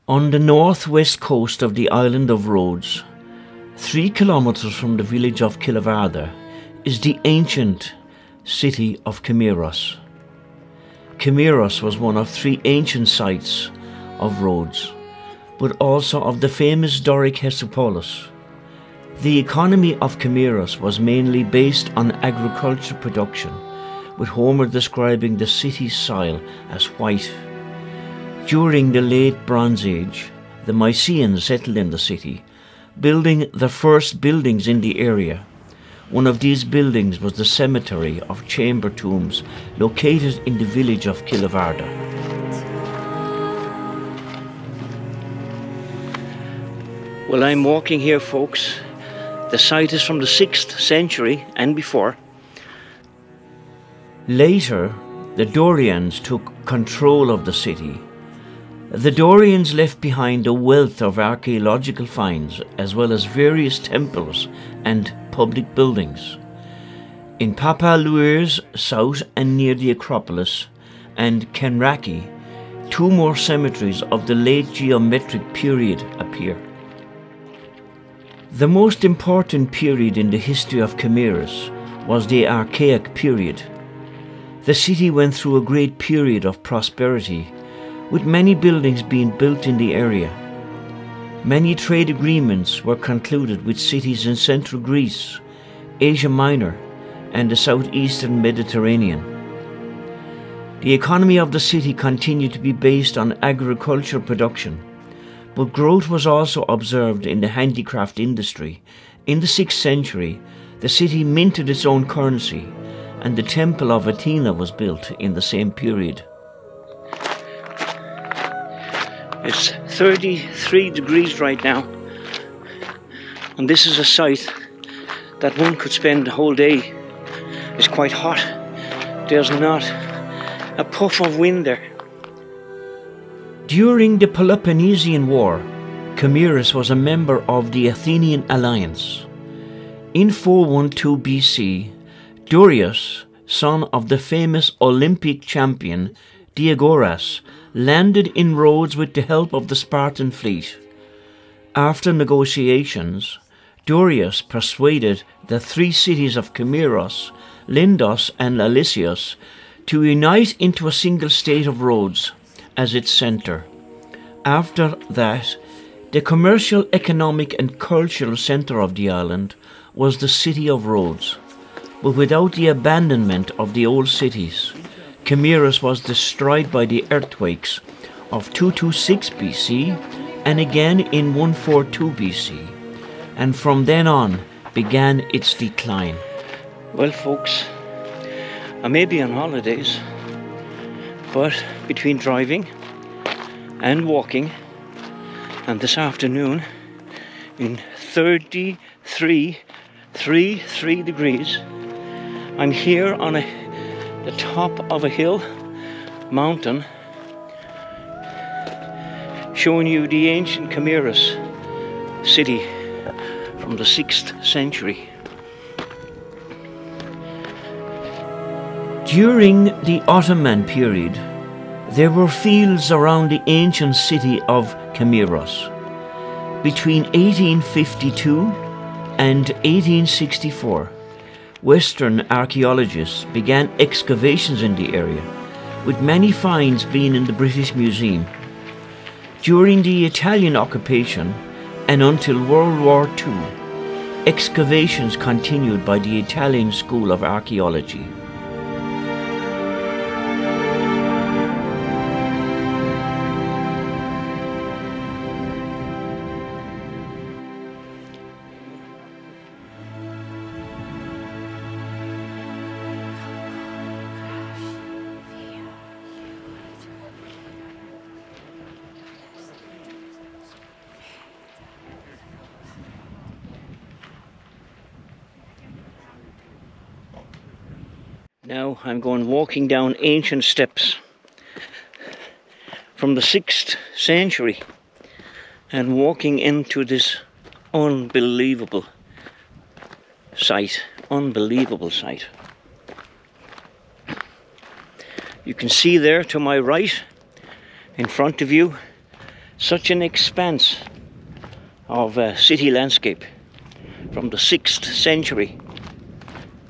On the northwest coast of the island of Rhodes, 3 kilometres from the village of Killavarda, is the ancient city of Camiros. Camiros was one of 3 ancient sites of Rhodes, but also of the famous Doric Hesperpolis. The economy of Camiros was mainly based on agriculture production, with Homer describing the city's soil as white. During the late Bronze Age, the Mycenaeans settled in the city, building the first buildings in the area. One of these buildings was the cemetery of chamber tombs located in the village of Killavarda. Well, I'm walking here, folks. The site is from the 6th century and before. Later, the Dorians took control of the city. The Dorians left behind a wealth of archaeological finds, as well as various temples and public buildings. In Papaluirs, south and near the Acropolis, and Kenraki, 2 more cemeteries of the late geometric period appear. The most important period in the history of Camiros was the Archaic period. The city went through a great period of prosperity, with many buildings being built in the area. Many trade agreements were concluded with cities in central Greece, Asia Minor, and the southeastern Mediterranean. The economy of the city continued to be based on agricultural production, but growth was also observed in the handicraft industry. In the 6th century, the city minted its own currency, and the Temple of Athena was built in the same period. It's 33 degrees right now, and this is a site that one could spend the whole day. It's quite hot. There's not a puff of wind there. During the Peloponnesian War, Camiros was a member of the Athenian alliance. In 412 BC, Darius, son of the famous Olympic champion Diagoras, landed in Rhodes with the help of the Spartan fleet. After negotiations, Darius persuaded the 3 cities of Camiros, Lindos and Alisios to unite into a single state of Rhodes as its centre. After that, the commercial, economic and cultural centre of the island was the city of Rhodes. But without the abandonment of the old cities, Camiros was destroyed by the earthquakes of 226 BC and again in 142 BC, and from then on began its decline. Well, folks, I may be on holidays, but between driving and walking, and this afternoon in 33 degrees, I'm here on the top of a hill, mountain, showing you the ancient Camiros city from the 6th century. During the Ottoman period, there were fields around the ancient city of Camiros. Between 1852 and 1864, Western archaeologists began excavations in the area, with many finds being in the British Museum. During the Italian occupation and until World War II, excavations continued by the Italian School of Archaeology. Now I'm going walking down ancient steps from the 6th century and walking into this unbelievable site. You can see there to my right, in front of you, Such an expanse of city landscape from the 6th century.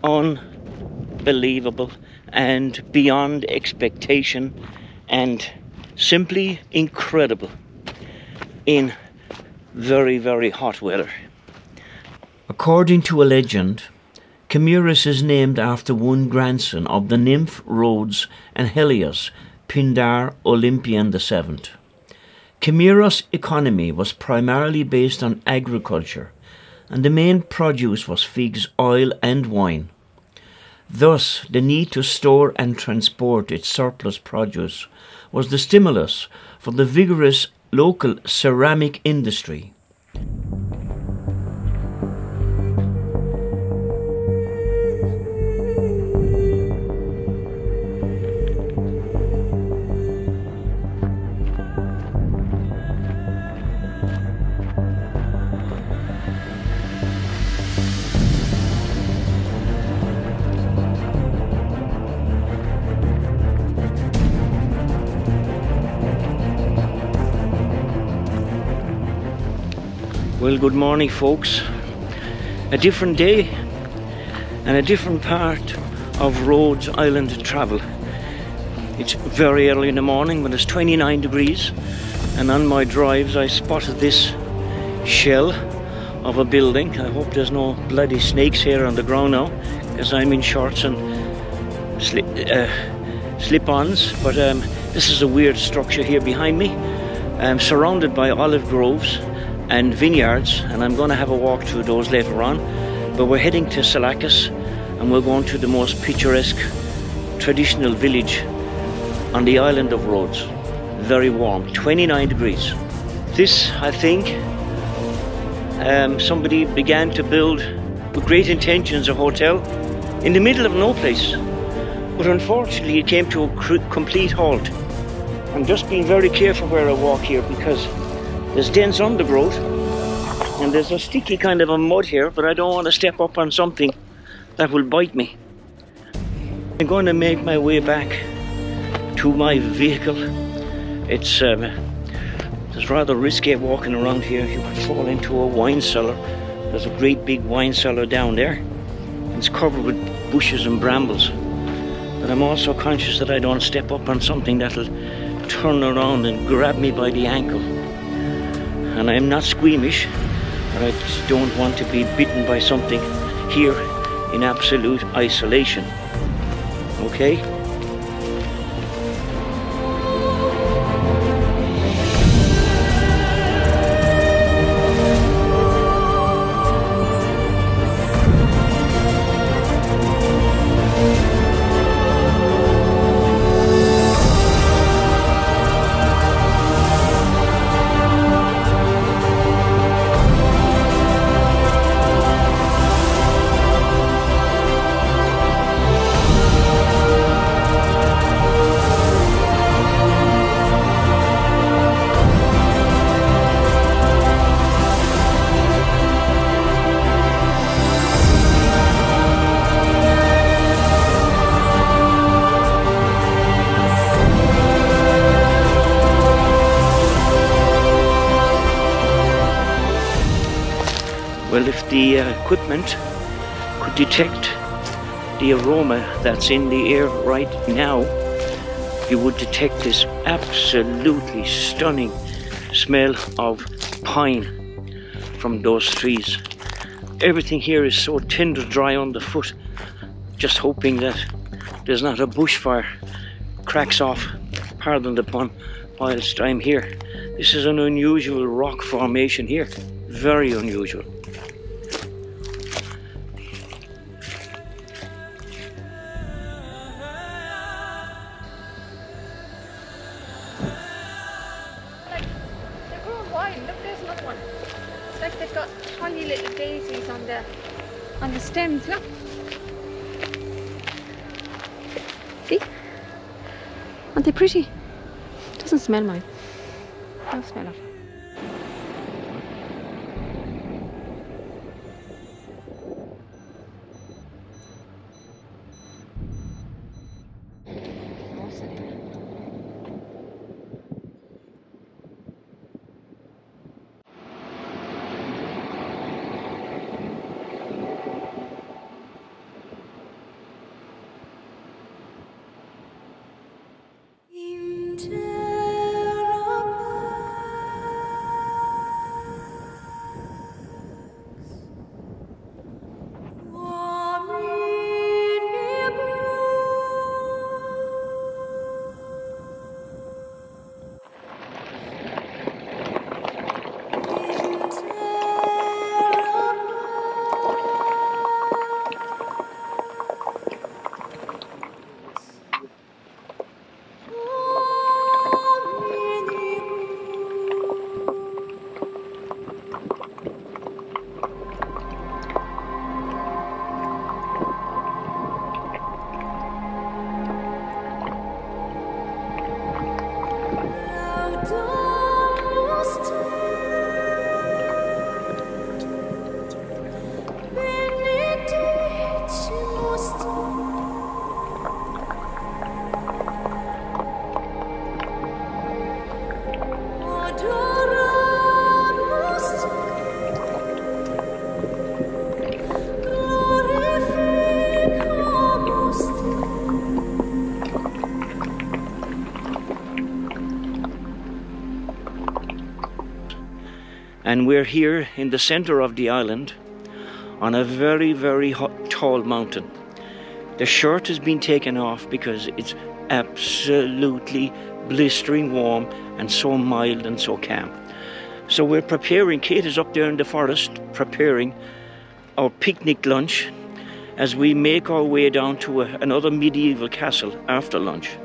Unbelievable and beyond expectation, and simply incredible in very, very hot weather. According to a legend, Camurus is named after one grandson of the nymph Rhodes and Helios, Pindar Olympian VII. Camurus' economy was primarily based on agriculture, and the main produce was figs, oil and wine. Thus, the need to store and transport its surplus produce was the stimulus for the vigorous local ceramic industry. Well, good morning, folks. A different day and a different part of Rhodes Island to travel. It's very early in the morning when it's 29 degrees, and on my drives I spotted this shell of a building. I hope there's no bloody snakes here on the ground now, because I'm in shorts and slip-ons, but this is a weird structure here behind me. I'm surrounded by olive groves and vineyards, and I'm going to have a walk through those later on. But we're heading to Salakis, and we're going to the most picturesque traditional village on the island of Rhodes. Very warm, 29 degrees. This, I think, somebody began to build with great intentions a hotel in the middle of no place, but unfortunately it came to a complete halt. I'm just being very careful where I walk here, because there's dense undergrowth and there's a sticky kind of a mud here, but I don't want to step up on something that will bite me. I'm going to make my way back to my vehicle. It's rather risky walking around here. You could fall into a wine cellar. There's a great big wine cellar down there. It's covered with bushes and brambles. But I'm also conscious that I don't step up on something that'll turn around and grab me by the ankle. And I'm not squeamish, but I just don't want to be bitten by something here in absolute isolation. Okay? Well, if the equipment could detect the aroma that's in the air right now, you would detect this absolutely stunning smell of pine from those trees. Everything here is so tinder dry underfoot, just hoping that there's not a bushfire cracks off, pardon the pun, whilst I'm here. This is an unusual rock formation here, very unusual. Look, there's another one. It's like they've got tiny little daisies on the stems. Look. See? Aren't they pretty? Doesn't smell mine. Don't smell it. And we're here in the center of the island on a very, very tall mountain. The shirt has been taken off because it's absolutely blistering warm and so mild and so calm. So we're preparing, Kate is up there in the forest preparing our picnic lunch as we make our way down to another medieval castle after lunch.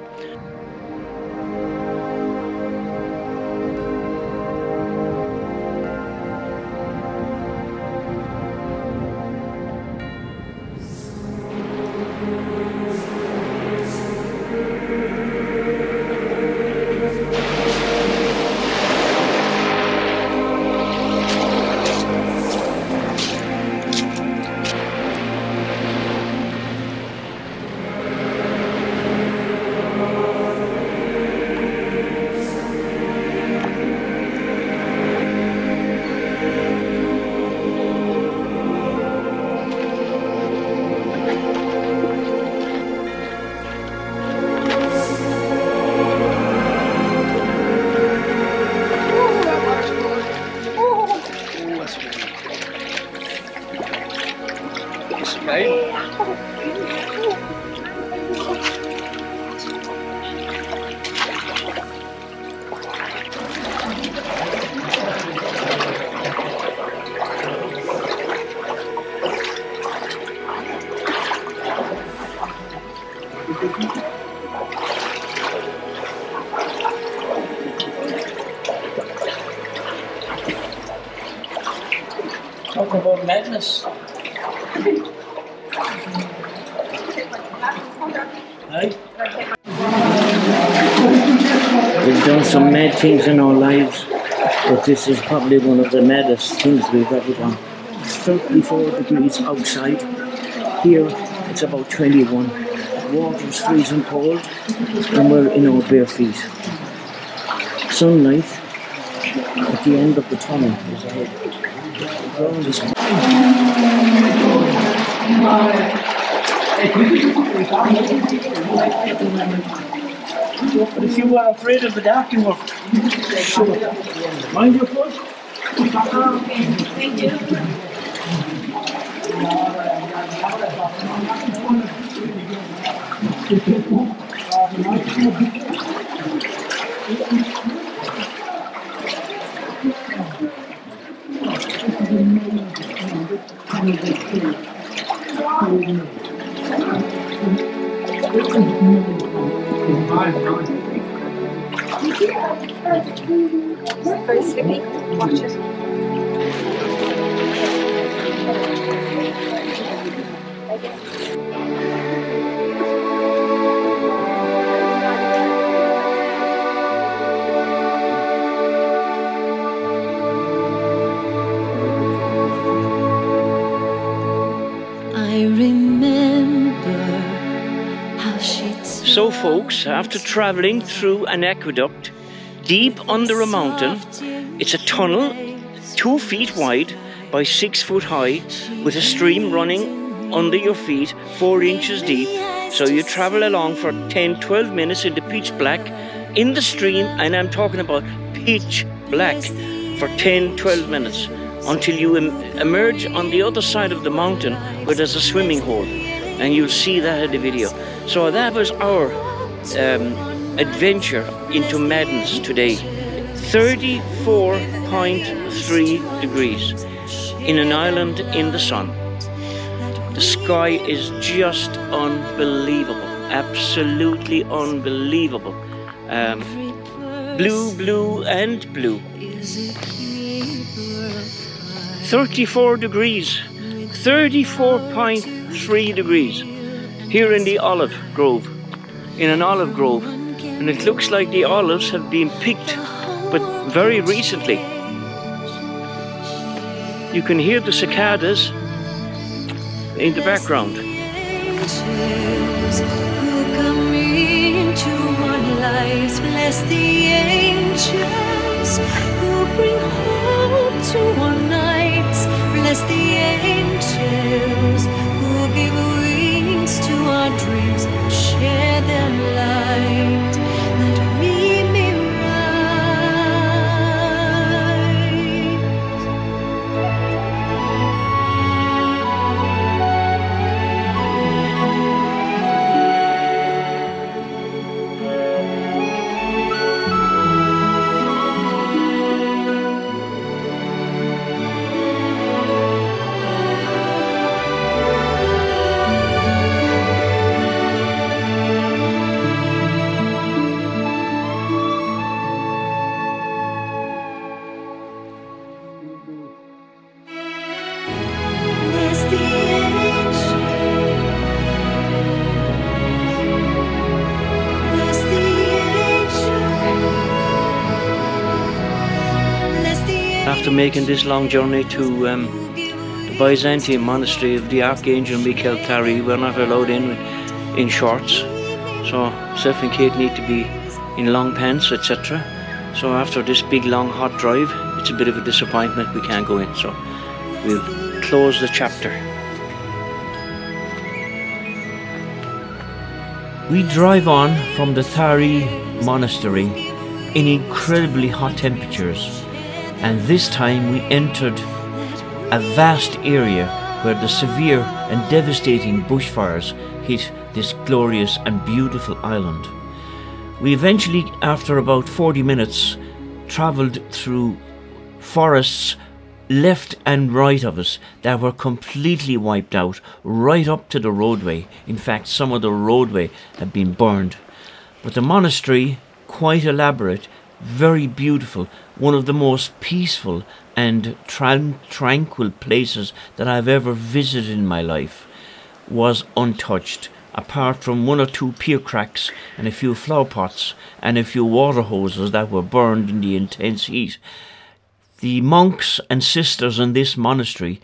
Talk about madness. Right? We've done some mad things in our lives, but this is probably one of the maddest things we've ever done. It's 34 degrees outside. Here it's about 21. Water's freezing cold and we're in our bare feet. Sunlight at the end of the tunnel is ahead. But if you were afraid of the dark, you were sure. Mind your foot. Okay, thank you. Very slippy. Watch it. So folks, after travelling through an aqueduct deep under a mountain, it's a tunnel 2 feet wide by 6 foot high with a stream running under your feet 4 inches deep. So you travel along for 10-12 minutes in the pitch black in the stream, and I'm talking about pitch black for 10-12 minutes until you emerge on the other side of the mountain where there's a swimming hole, and you'll see that in the video. So that was our adventure into madness today. 34.3 degrees in an island in the sun. The sky is just unbelievable, absolutely unbelievable. Blue, blue and blue. 34 degrees, 34.3 degrees here in the olive grove, in an olive grove, and it looks like the olives have been picked, but very recently. You can hear the cicadas in the background. Bless the angels who bring hope to our nights. Bless the angels who give wings to our dreams. Share their light that we may rise. after making this long journey to the Byzantine monastery of the Archangel Michael Tari. We're not allowed in shorts, so myself and Kate need to be in long pants, etc. So after this big long hot drive, it's a bit of a disappointment we can't go in, so we'll close the chapter. We drive on from the Tari monastery in incredibly hot temperatures, and this time we entered a vast area where the severe and devastating bushfires hit this glorious and beautiful island. We eventually, after about 40 minutes, travelled through forests left and right of us that were completely wiped out, right up to the roadway. In fact, some of the roadway had been burned. But the monastery, quite elaborate, very beautiful, one of the most peaceful and tranquil places that I've ever visited in my life, was untouched, apart from one or two pier cracks and a few flower pots and a few water hoses that were burned in the intense heat. The monks and sisters in this monastery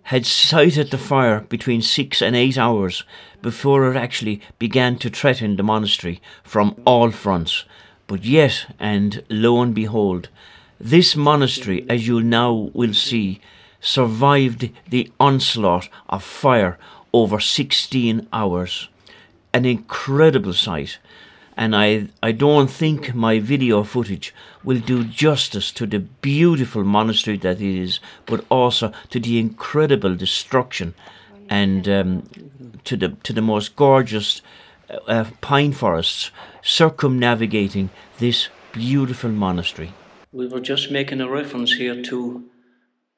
had sighted the fire between 6 and 8 hours before it actually began to threaten the monastery from all fronts. But yet, and lo and behold, this monastery, as you now will see, survived the onslaught of fire over 16 hours. An incredible sight. And I don't think my video footage will do justice to the beautiful monastery that it is, but also to the incredible destruction and to the most gorgeous pine forests circumnavigating this beautiful monastery. We were just making a reference here to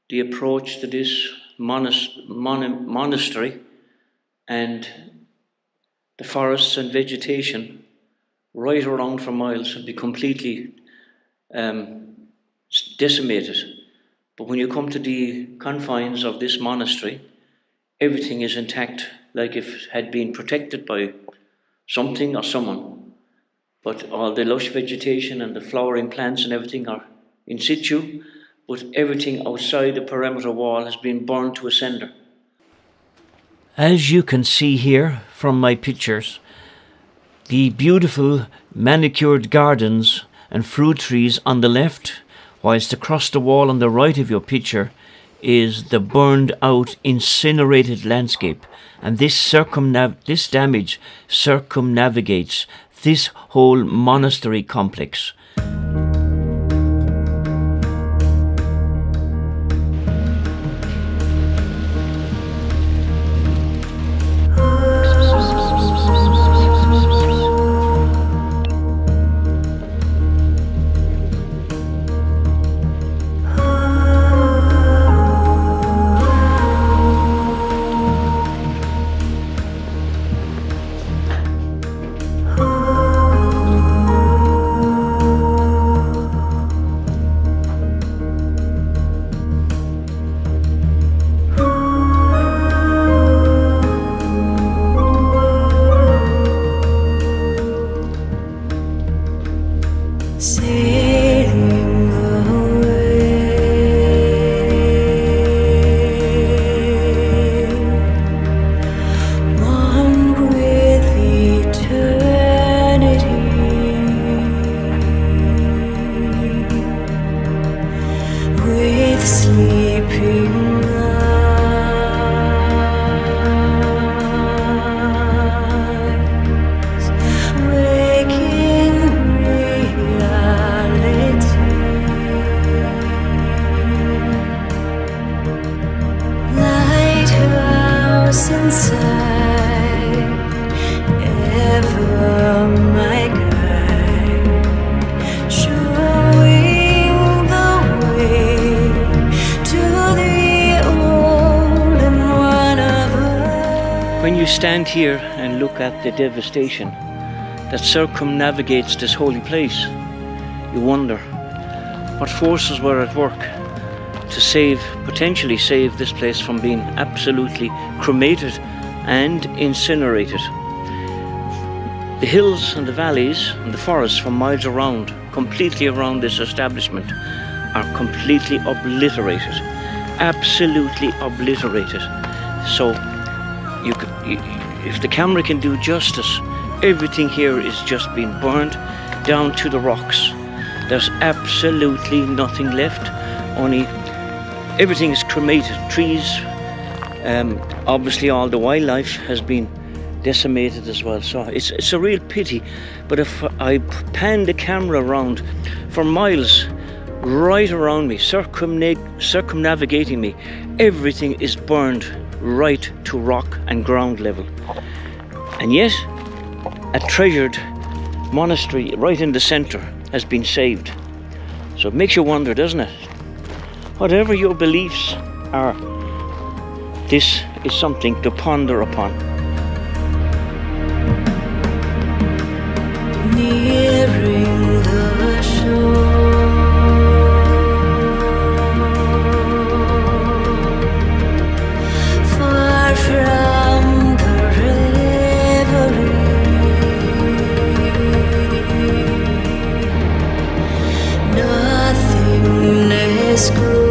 the approach to this monastery and the forests and vegetation right around for miles would be completely decimated. But when you come to the confines of this monastery, everything is intact, like if it had been protected by something or someone. But all the lush vegetation and the flowering plants and everything are in situ, but everything outside the perimeter wall has been burned to a cinder. As you can see here from my pictures, the beautiful manicured gardens and fruit trees on the left, whilst across the wall on the right of your picture is the burned out, incinerated landscape. And this damage circumnavigates this whole monastery complex. When you stand here and look at the devastation that circumnavigates this holy place, you wonder what forces were at work to potentially save this place from being absolutely cremated and incinerated. The hills and the valleys and the forests for miles around, completely around this establishment, are completely obliterated, absolutely obliterated. So if the camera can do justice, everything here is just being burned down to the rocks. There's absolutely nothing left, only everything is cremated. Trees, obviously all the wildlife has been decimated as well. So it's a real pity. But if I pan the camera around for miles, right around me, circumnavigating me, everything is burned right to rock and ground level. And yet, a treasured monastery right in the center has been saved. So it makes you wonder, doesn't it? Whatever your beliefs are, this is something to ponder upon. Nearing the shore, far from the reverie, nothingness grows.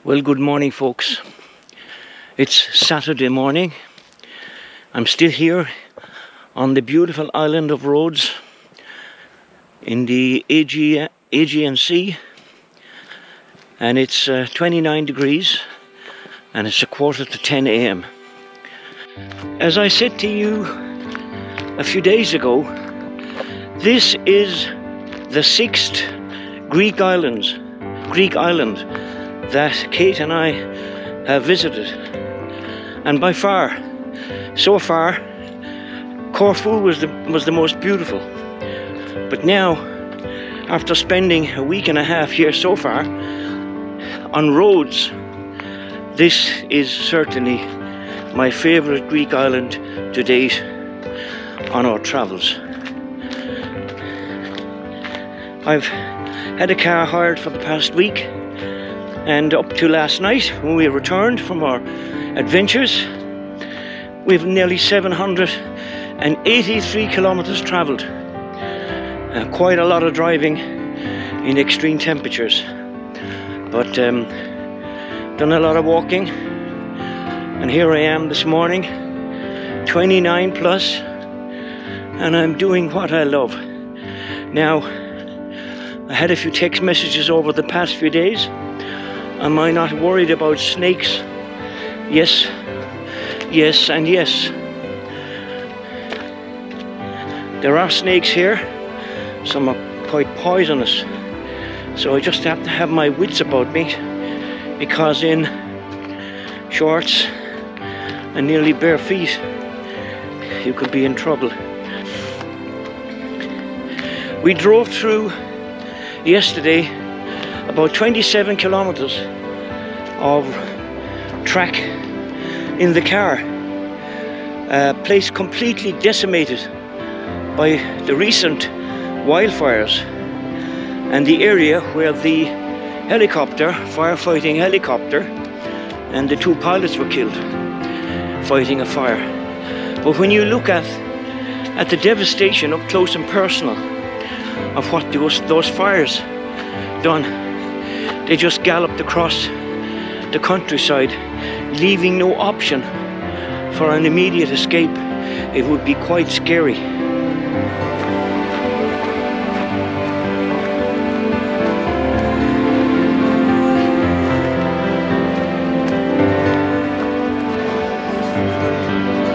Well, good morning, folks. It's Saturday morning. I'm still here on the beautiful island of Rhodes in the Aegean Sea, and it's 29 degrees and it's 9:45 a.m. As I said to you a few days ago, this is the 6th Greek island that Kate and I have visited, and by far, so far, Corfu was the most beautiful. But now, after spending a week and a half here so far on Rhodes, this is certainly my favourite Greek island to date on our travels. I've had a car hired for the past week, and up to last night when we returned from our adventures, we've nearly 783 kilometers travelled. Quite a lot of driving in extreme temperatures, but done a lot of walking, and here I am this morning, 29 plus, and I'm doing what I love. Now, I had a few text messages over the past few days. Am I not worried about snakes? Yes, yes, and yes. There are snakes here. Some are quite poisonous. So I just have to have my wits about me, because in shorts and nearly bare feet, you could be in trouble. We drove through yesterday about 27 kilometers of track in the car, a place completely decimated by the recent wildfires, and the area where the helicopter, firefighting helicopter, and the 2 pilots were killed fighting a fire. But when you look at the devastation up close and personal of what those fires done, they just galloped across the countryside, leaving no option for an immediate escape. It would be quite scary. Thank you.